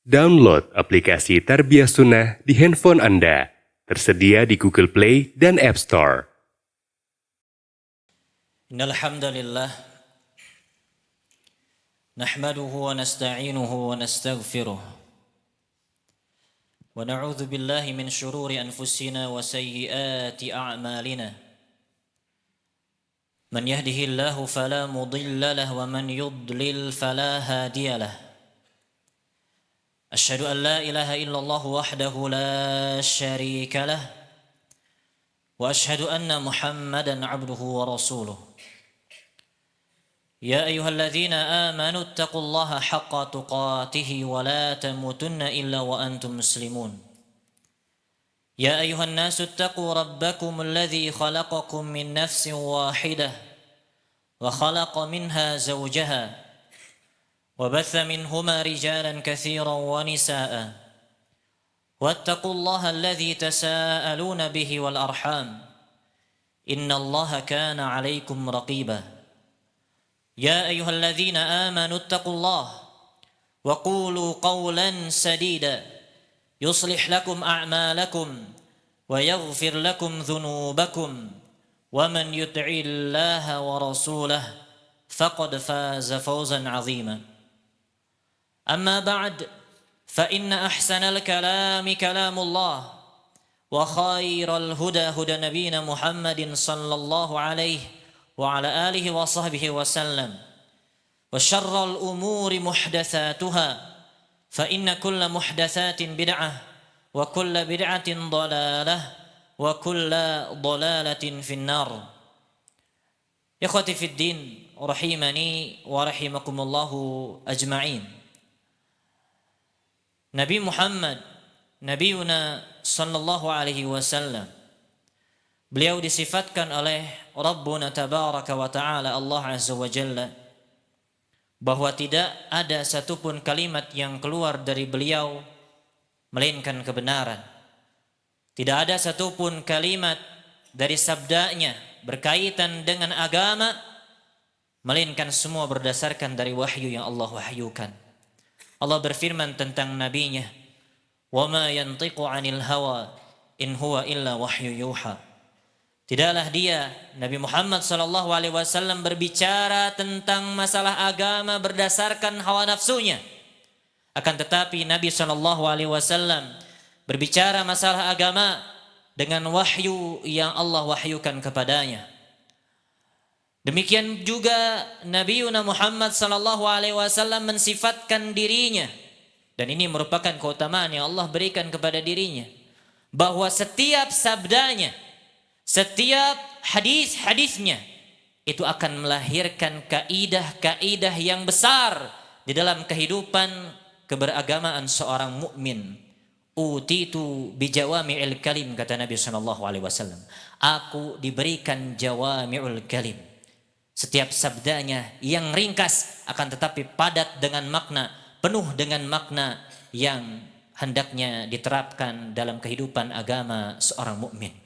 Download aplikasi Tarbiyah Sunnah di handphone Anda. Tersedia di Google Play dan App Store. Innal hamdalillah nahmaduhu wa nasta'inuhu wa nastaghfiruh wa na'udzu billahi min shururi anfusina wa sayyiati a'malina. Man yahdihillahu fala mudilla lahu wa man yudlil fala hadiya lahu. Asyhadu an la ilaha illallah wahdahu la syarika lah wa asyhadu anna Muhammadan 'abduhu wa rasuluh. يا أيها الذين آمنوا اتقوا الله حق تقاته ولا تموتن إلا وأنتم مسلمون. يا أيها الناس اتقوا ربكم الذي خلقكم من نفس واحدة وخلق منها زوجها وبث منهما رجالا كثيرا ونساء واتقوا الله الذي تساءلون به والأرحام إن الله كان عليكم رقيبا. يا أيها الذين آمنوا اتقوا الله وقولوا قولا سديدا يصلح لكم أعمالكم ويغفر لكم ذنوبكم ومن يطع الله ورسوله فقد فاز فوزا عظيما. أما بعد فإن أحسن الكلام كلام الله وخير الهدى هدى نبينا محمد صلى الله عليه وعلى آله وصحبه وسلم وشر الأمور محدثاتها فإن كل محدثات بدعة وكل بدعة ضلالة وكل ضلالة في النار. إخوتي في الدين رحمني ورحمكم الله أجمعين. Nabi Muhammad, Nabiuna sallallahu alaihi wasallam, beliau disifatkan oleh Rabbuna tabaraka wa ta'ala Allah azza wa jalla bahwa tidak ada satupun kalimat yang keluar dari beliau melainkan kebenaran. Tidak ada satupun kalimat dari sabdanya berkaitan dengan agama melainkan semua berdasarkan dari wahyu yang Allah wahyukan. Allah berfirman tentang nabinya, "Wa ma yantiqu 'anil hawa in huwa illa wahyu yuha." Tidaklah dia Nabi Muhammad SAW berbicara tentang masalah agama berdasarkan hawa nafsunya. Akan tetapi Nabi SAW berbicara masalah agama dengan wahyu yang Allah wahyukan kepadanya. Demikian juga Nabi Muhammad SAW mensifatkan dirinya, dan ini merupakan keutamaan yang Allah berikan kepada dirinya, bahwa setiap sabdanya, setiap hadis-hadisnya itu akan melahirkan kaidah-kaidah yang besar di dalam kehidupan keberagamaan seorang mukmin. Utitu bijawami'il kalim, kata Nabi SAW. Aku diberikan jawami'ul kalim. Setiap sabdanya yang ringkas akan tetapi padat dengan makna, penuh dengan makna yang hendaknya diterapkan dalam kehidupan agama seorang mukmin.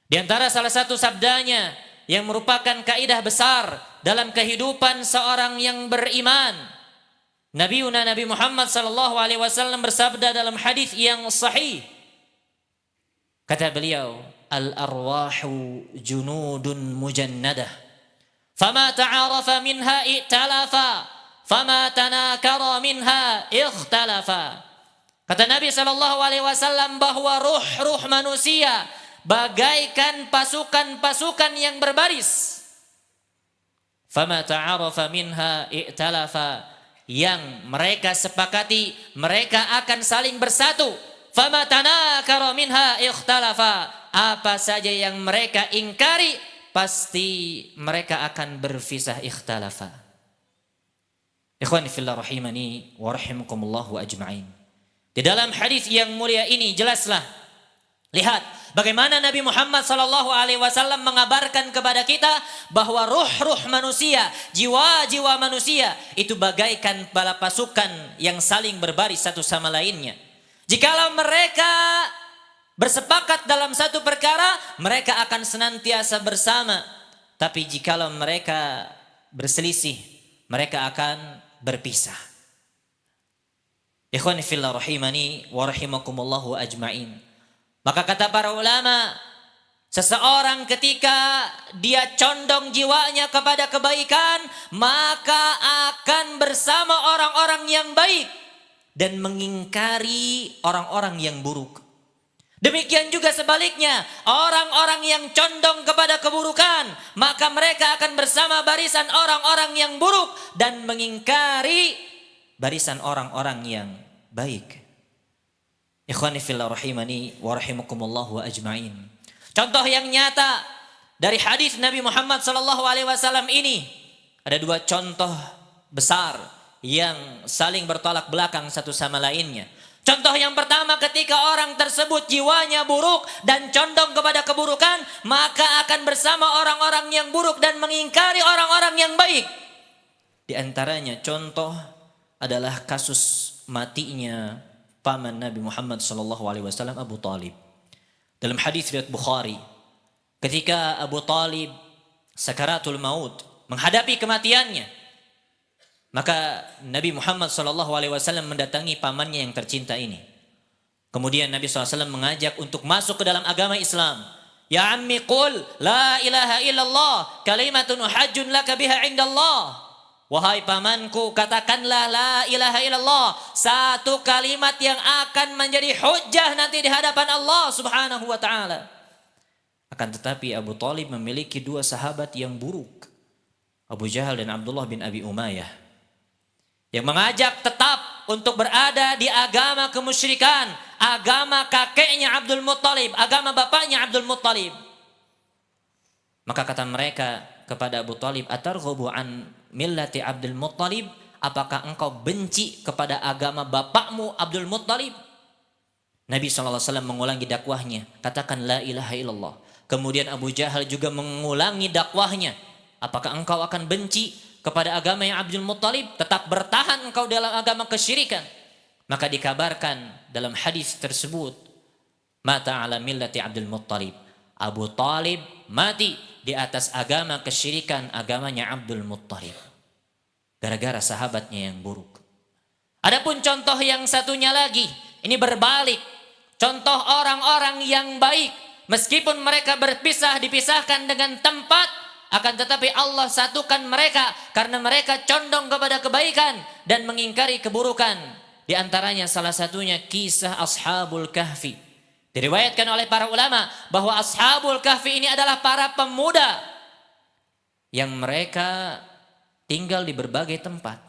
Di antara salah satu sabdanya yang merupakan kaidah besar dalam kehidupan seorang yang beriman, Nabi Muhammad SAW bersabda dalam hadis yang sahih. Kata beliau, "Al-arwahu junudun mujannadah, fama ta'arafa minha i'talafa, fama tanakara minha ikhtalafa." Kata Nabi SAW bahwa ruh-ruh manusia bagaikan pasukan-pasukan yang berbaris. Fama ta'arafa minha i'talafa, yang mereka sepakati mereka akan saling bersatu. Fama tanakara minha ikhtalafa, apa saja yang mereka ingkari pasti mereka akan berpisah, ikhtalafa. Ikhwani fillah rahimani wa rahimakumullahu ajma'in. Di dalam hadis yang mulia ini jelaslah, lihat bagaimana Nabi Muhammad SAW mengabarkan kepada kita bahwa ruh-ruh manusia, jiwa-jiwa manusia itu bagaikan bala pasukan yang saling berbaris satu sama lainnya. Jikalau mereka bersepakat dalam satu perkara, mereka akan senantiasa bersama. Tapi jikalau mereka berselisih, mereka akan berpisah. Ikhwani fillah rahimani wa rahimakumullahu ajma'in. Maka kata para ulama, seseorang ketika dia condong jiwanya kepada kebaikan, maka akan bersama orang-orang yang baik dan mengingkari orang-orang yang buruk. Demikian juga sebaliknya, orang-orang yang condong kepada keburukan, maka mereka akan bersama barisan orang-orang yang buruk dan mengingkari barisan orang-orang yang baik. Ikhwani fillah rahimani wa rahimakumullahu ajma'in. Contoh yang nyata dari hadis Nabi Muhammad sallallahu alaihi wasallam ini, ada dua contoh besar yang saling bertolak belakang satu sama lainnya. Contoh yang pertama, ketika orang tersebut jiwanya buruk dan condong kepada keburukan, maka akan bersama orang-orang yang buruk dan mengingkari orang-orang yang baik. Di antaranya contoh adalah kasus matinya paman Nabi Muhammad SAW, Abu Talib. Dalam hadis riwayat Bukhari, ketika Abu Talib sakaratul maut, menghadapi kematiannya, maka Nabi Muhammad SAW mendatangi pamannya yang tercinta ini. Kemudian Nabi SAW mengajak untuk masuk ke dalam agama Islam. Ya ammi qul la ilaha illallah kalimatun uhajjun laka biha indallah. Wahai pamanku, katakanlah la ilaha illallah, satu kalimat yang akan menjadi hujjah nanti di hadapan Allah Subhanahu wa taala. Akan tetapi Abu Talib memiliki dua sahabat yang buruk, Abu Jahal dan Abdullah bin Abi Umayyah, yang mengajak tetap untuk berada di agama kemusyrikan, agama kakeknya Abdul Muttalib, agama bapaknya Abdul Muttalib. Maka kata mereka kepada Abu Talib, atarghabu an millati Abdul Muttalib, apakah engkau benci kepada agama bapakmu Abdul Muttalib? Nabi SAW mengulangi dakwahnya, katakan la ilaha illallah. Kemudian Abu Jahal juga mengulangi dakwahnya, apakah engkau akan benci kepada agama yang Abdul Muttalib, tetap bertahan engkau dalam agama kesyirikan? Maka dikabarkan dalam hadis tersebut, mata ala millati Abdul Muttalib, Abu Talib mati di atas agama kesyirikan, agamanya Abdul Muttalib, gara-gara sahabatnya yang buruk. Adapun contoh yang satunya lagi, ini berbalik. Contoh orang-orang yang baik, meskipun mereka dipisahkan dengan tempat, akan tetapi Allah satukan mereka karena mereka condong kepada kebaikan dan mengingkari keburukan. Di antaranya salah satunya kisah Ashabul Kahfi. Diriwayatkan oleh para ulama bahwa Ashabul Kahfi ini adalah para pemuda yang mereka tinggal di berbagai tempat.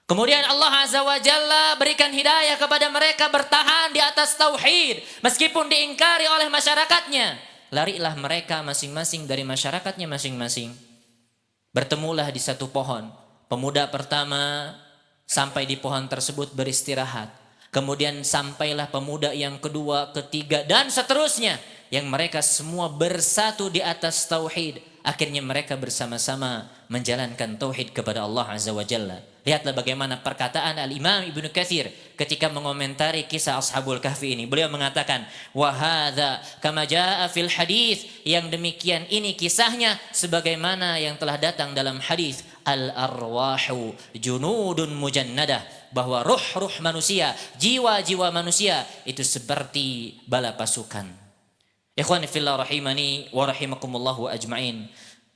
Kemudian Allah Azza wa Jalla berikan hidayah kepada mereka bertahan di atas tauhid meskipun diingkari oleh masyarakatnya. Larilah mereka masing-masing dari masyarakatnya masing-masing. Bertemulah di satu pohon. Pemuda pertama sampai di pohon tersebut beristirahat. Kemudian sampailah pemuda yang kedua, ketiga, dan seterusnya. Yang mereka semua bersatu di atas tauhid. Akhirnya mereka bersama-sama menjalankan tauhid kepada Allah Azza wa Jalla. Lihatlah bagaimana perkataan Al-Imam Ibnu Katsir ketika mengomentari kisah Ashabul Kahfi ini. Beliau mengatakan, wa hadza kama jaa fil hadis, yang demikian ini kisahnya sebagaimana yang telah datang dalam hadis, al-arwahu junudun mujannadah, bahwa ruh-ruh manusia, jiwa-jiwa manusia itu seperti bala pasukan. Ikhwani fillah rahimani wa rahimakumullahu ajma'in.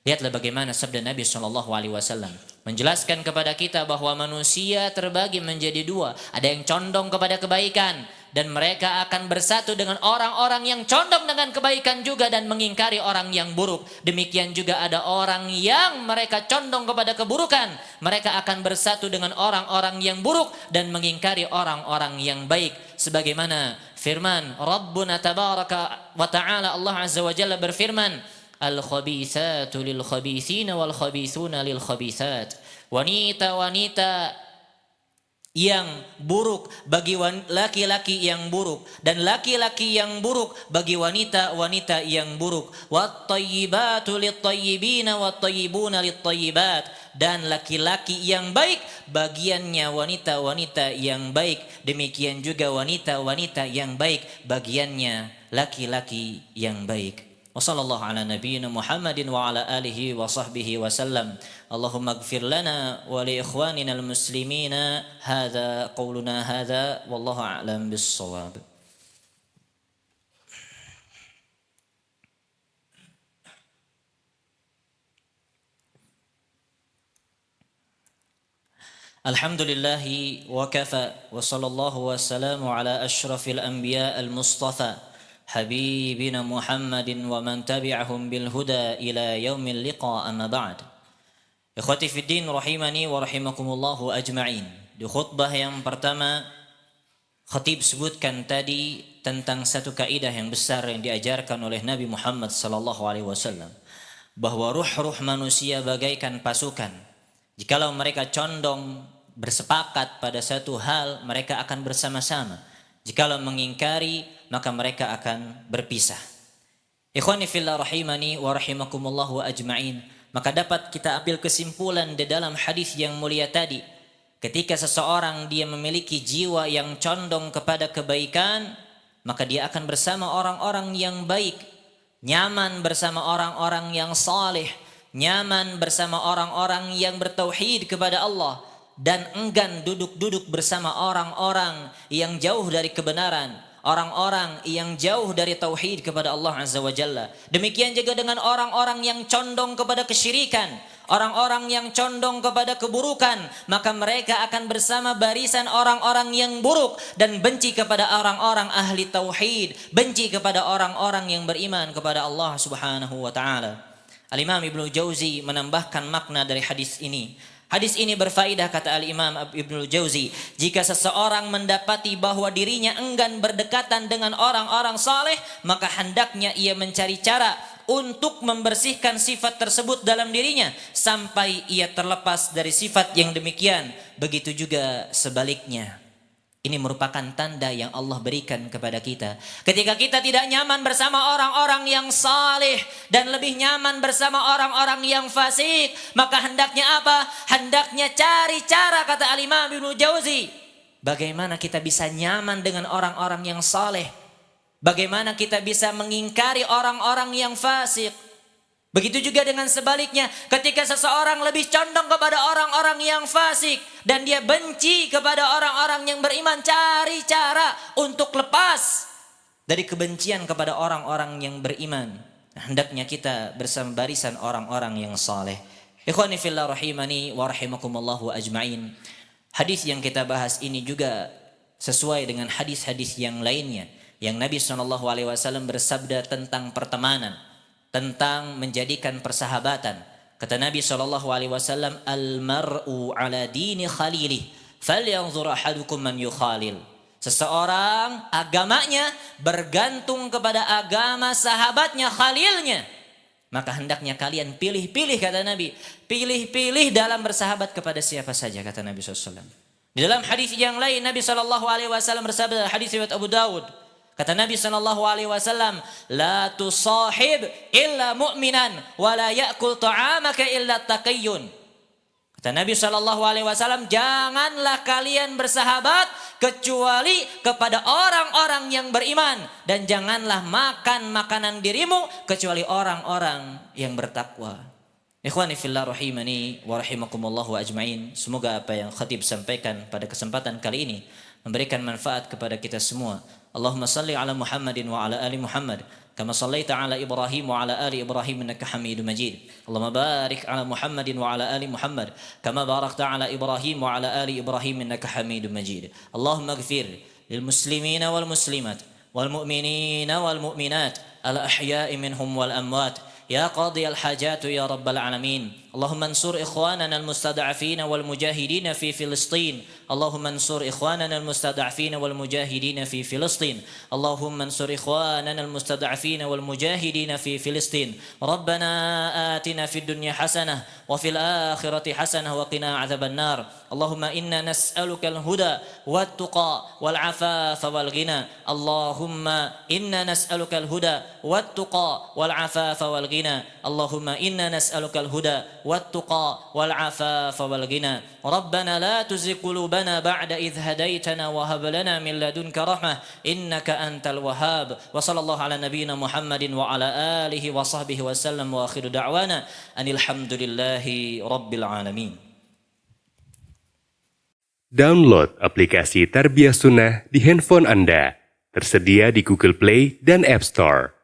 Lihatlah bagaimana sabda Nabi SAW menjelaskan kepada kita bahwa manusia terbagi menjadi dua. Ada yang condong kepada kebaikan dan mereka akan bersatu dengan orang-orang yang condong dengan kebaikan juga dan mengingkari orang yang buruk. Demikian juga ada orang yang mereka condong kepada keburukan. Mereka akan bersatu dengan orang-orang yang buruk dan mengingkari orang-orang yang baik. Sebagaimana firman Rabbuna tabaraka wa ta'ala, Allah Azza wa Jalla berfirman, al-khabithatu lil-khabithina wal-khabithuna lil-khabithat. Wanita-wanita yang buruk bagi laki-laki yang buruk dan laki-laki yang buruk bagi wanita-wanita yang buruk. Wat-thayyibatu lit-thayyibina wat-thayyibuna lit-thayyibat, dan laki-laki yang baik bagiannya wanita-wanita yang baik, demikian juga wanita-wanita yang baik bagiannya laki-laki yang baik. Wa sallallahu ala nabiyyina Muhammadin wa ala alihi wa sahbihi wa sallam. Allahumma ighfir lana wa li ikhwanina al-muslimina. Hadza qauluna hadza wallahu a'lam bis-shawab. Alhamdulillahi wa kafa wa sallallahu wa salamu ala ashrafil anbiya al-mustafa habibina Muhammadin wa man tabi'ahum bil huda ila yaumil liqa amma ba'd. Ikhwati fid din rahimani wa rahimakumullahu ajma'in. Di khutbah yang pertama khatib sebutkan tadi tentang satu kaidah yang besar yang diajarkan oleh Nabi Muhammad sallallahu alaihi wasallam, bahwa ruh-ruh manusia bagaikan pasukan. Jikalau mereka condong bersepakat pada satu hal, mereka akan bersama-sama. Jikalau mengingkari, maka mereka akan berpisah. Ikhwani fillah rahimani wa rahimakumullah wa ajma'in. Maka dapat kita ambil kesimpulan di dalam hadis yang mulia tadi. Ketika seseorang dia memiliki jiwa yang condong kepada kebaikan, maka dia akan bersama orang-orang yang baik. Nyaman bersama orang-orang yang saleh. Nyaman bersama orang-orang yang bertauhid kepada Allah. Dan enggan duduk-duduk bersama orang-orang yang jauh dari kebenaran, orang-orang yang jauh dari tauhid kepada Allah Azza wa Jalla. Demikian juga dengan orang-orang yang condong kepada kesyirikan, orang-orang yang condong kepada keburukan, maka mereka akan bersama barisan orang-orang yang buruk dan benci kepada orang-orang ahli tauhid, benci kepada orang-orang yang beriman kepada Allah Subhanahu wa taala. Al-Imam Ibnu Jauzi menambahkan makna dari hadis ini. Hadis ini berfaedah, kata Al-Imam Ibnu Jauzi, jika seseorang mendapati bahwa dirinya enggan berdekatan dengan orang-orang saleh, maka hendaknya ia mencari cara untuk membersihkan sifat tersebut dalam dirinya sampai ia terlepas dari sifat yang demikian. Begitu juga sebaliknya. Ini merupakan tanda yang Allah berikan kepada kita. Ketika kita tidak nyaman bersama orang-orang yang saleh dan lebih nyaman bersama orang-orang yang fasik, maka hendaknya apa? Hendaknya cari cara, kata Al-Imam Ibnu Jauzi. Bagaimana kita bisa nyaman dengan orang-orang yang saleh? Bagaimana kita bisa mengingkari orang-orang yang fasik? Begitu juga dengan sebaliknya, ketika seseorang lebih condong kepada orang-orang yang fasik dan dia benci kepada orang-orang yang beriman, cari cara untuk lepas dari kebencian kepada orang-orang yang beriman. Hendaknya kita bersama barisan orang-orang yang saleh. Ikhwani fillah rahimani wa rahimakumullah wa ajma'in. Hadis yang kita bahas ini juga sesuai dengan hadis-hadis yang lainnya yang Nabi SAW bersabda tentang pertemanan, tentang menjadikan persahabatan. Kata Nabi SAW, al-mar'u ala dini khalilih, falyanzur ahadukum man yukhalil. Seseorang agamanya bergantung kepada agama sahabatnya, khalilnya. Maka hendaknya kalian pilih-pilih, kata Nabi. Pilih-pilih dalam bersahabat kepada siapa saja, kata Nabi SAW. Di dalam hadis yang lain, Nabi SAW bersabda, hadis riwayat Abu Dawud. Kata Nabi SAW, la tusahib illa mu'minan, wa la ya'kul ta'amaka illa taqayyun. Kata Nabi SAW, janganlah kalian bersahabat kecuali kepada orang-orang yang beriman. Dan janganlah makan makanan dirimu kecuali orang-orang yang bertakwa. Ikhwani fillah rahimani wa rahimakumullahu ajma'in. Semoga apa yang khatib sampaikan pada kesempatan kali ini memberikan manfaat kepada kita semua. Allahumma salli ala Muhammadin wa ala ali Muhammad kama sallaita ala Ibrahim wa ala ali Ibrahim innaka Hamidum Majid. Allahumma barik ala Muhammadin wa ala ali Muhammad kama barakta ala Ibrahim wa ala ali Ibrahim innaka Hamidum Majid. Allahumma ighfir lil muslimina wal muslimat wal mu'minina wal mu'minat al ahya'i minhum wal amwat. يا قاضي الحاجات يا رب العالمين. اللهم انصر إخواننا المستضعفين والمجاهدين في فلسطين. اللهم انصر إخواننا المستضعفين والمجاهدين في فلسطين. اللهم انصر إخواننا المستضعفين والمجاهدين في فلسطين. ربنا آتنا في الدنيا حسنة وفي الآخرة حسنة وقنا عذاب النار. Allahumma inna nas'alukal huda wat tuqa wal afafa wal ghina. Allahumma inna nas'alukal huda wat tuqa wal afafa wal ghina. Allahumma inna nas'alukal huda wat tuqa wal afafa wal ghina. Rabbana la tuzigh qulubana ba'da idh hadaitana wa hab lana min ladunka rahmah innaka antal wahhab. Wa sallallahu ala nabiyyina Muhammadin wa ala alihi wa sahbihi wa sallam wa akhiru da'wana anil hamdulillahi rabbil alamin. Download aplikasi Tarbiyah Sunnah di handphone Anda. Tersedia di Google Play dan App Store.